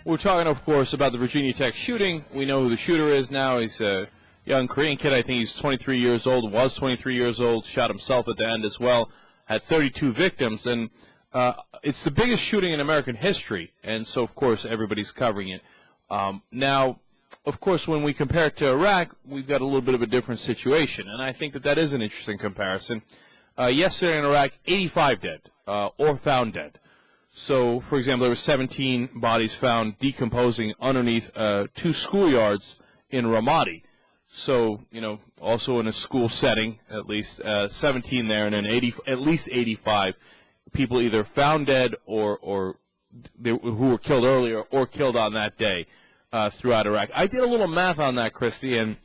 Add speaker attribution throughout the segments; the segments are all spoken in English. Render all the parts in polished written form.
Speaker 1: We're talking, of course, about the Virginia Tech shooting. We know who the shooter is now. He's a young Korean kid. I think he's 23 years old, was 23 years old, shot himself at the end as well, had 32 victims. And it's the biggest shooting in American history, and so, of course, everybody's covering it. Now, of course, when we compare it to Iraq, we've got a little bit of a different situation, and I think that that is an interesting comparison. Yesterday in Iraq, 85 dead or found dead. So, for example, there were 17 bodies found decomposing underneath 2 schoolyards in Ramadi. So, you know, also in a school setting, at least 17 there, and then at least 85 people either found dead or who were killed earlier or killed on that day throughout Iraq. I did a little math on that, Christy, and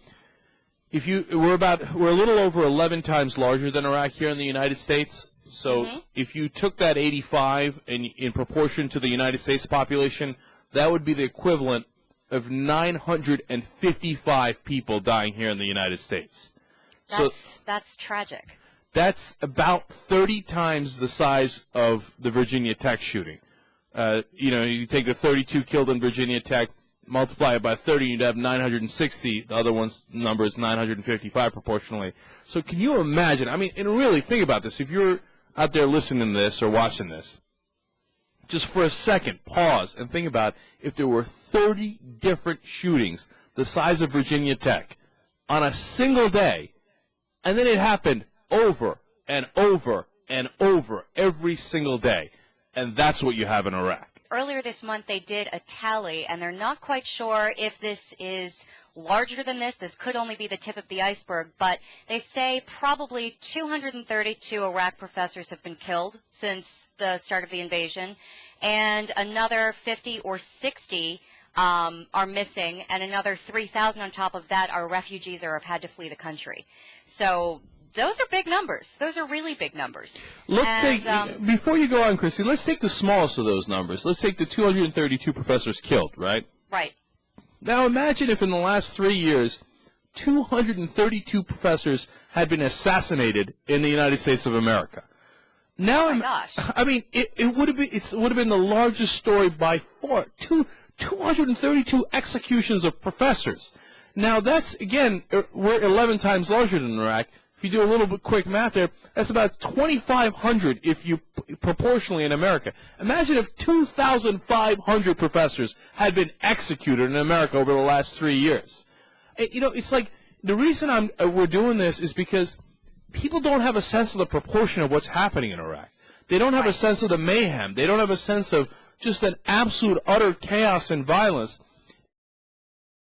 Speaker 1: if we're a little over 11 times larger than Iraq here in the United States. So if you took that 85 and in proportion to the United States population, that would be the equivalent of 955 people dying here in the United States.
Speaker 2: That's tragic.
Speaker 1: That's about 30 times the size of the Virginia Tech shooting. You know, you take the 32 killed in Virginia Tech, multiply it by 30, you'd have 960. The other one's number is 955 proportionally. So can you imagine? I mean, and really think about this. If you're out there listening to this or watching this, just for a second, pause and think about if there were 30 different shootings the size of Virginia Tech on a single day, and then it happened over and over and over every single day. And that's what you have in Iraq.
Speaker 2: Earlier this month, they did a tally, and they're not quite sure if this is larger than this. This could only be the tip of the iceberg, but they say probably 232 Iraq professors have been killed since the start of the invasion, and another 50 or 60 are missing, and another 3,000 on top of that are refugees or have had to flee the country. So those are big numbers. Those are really big numbers.
Speaker 1: Let's take, before you go on, Christy, let's take the smallest of those numbers. Let's take the 232 professors killed, right?
Speaker 2: Right.
Speaker 1: Now imagine if in the last 3 years, 232 professors had been assassinated in the United States of America. Now,
Speaker 2: oh my gosh.
Speaker 1: I mean, it would have been the largest story by far. 232 executions of professors. Now that's, again, we're 11 times larger than Iraq. If you do a little bit quick math there, that's about 2,500 if you proportionally in America. Imagine if 2,500 professors had been executed in America over the last 3 years. You know, it's like the reason we're doing this is because people don't have a sense of the proportion of what's happening in Iraq. They don't have a sense of the mayhem. They don't have a sense of just an absolute utter chaos and violence